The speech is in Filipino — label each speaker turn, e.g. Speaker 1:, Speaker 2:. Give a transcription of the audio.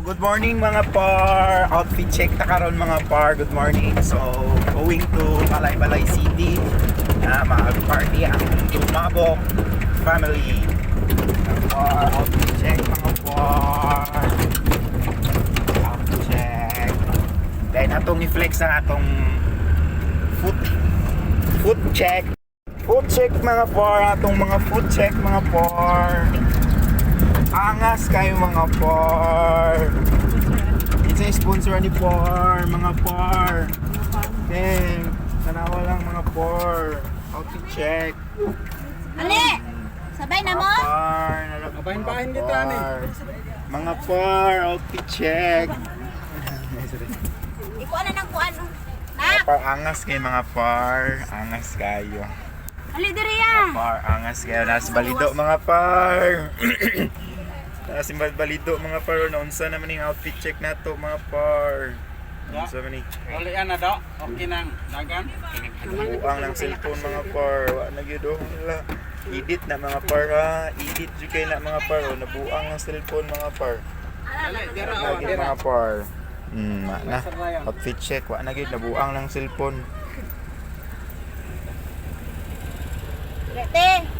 Speaker 1: Good morning mga par. Outfit check ta karon mga par. Good morning. So, going to Balay City na mag-party ang Tumabok family. Mga par, outfit check mga par. Outfit check. Dahil atong i-flex ang atong foot check. Food check mga par. Atong mga food check mga par. Angas kayo mga par. It's a sponsor ni par mga par. Okay, tanawa lang mga par. Outfit check.
Speaker 2: Ali! Sabay na mo?
Speaker 1: Par,
Speaker 3: Bahin-bahin dito, ani.
Speaker 1: mga par, outfit check.
Speaker 2: Ikuha na ng kuan.
Speaker 1: Mga
Speaker 2: Nak!
Speaker 1: par, angas kayo mga par. Angas kayo.
Speaker 2: Ali diri ya!
Speaker 1: Par, angas kayo. Nasa balido mga par. Nasa balido mga par. Naunsa naman yung outfit check na to mga par. Naunsa naman yung
Speaker 3: Ulian na daw. Okay nang dagan.
Speaker 1: buang ng cellphone mga par. Wa na gyud wala. Edit na mga par ha. Edit jud kay na mga par. O, nabuang ng cellphone mga par.
Speaker 3: Dali, dira
Speaker 1: Lagi
Speaker 3: dira.
Speaker 1: mga par. Na. Outfit check. Wa na gyud nabuang ng cellphone.
Speaker 2: Rete!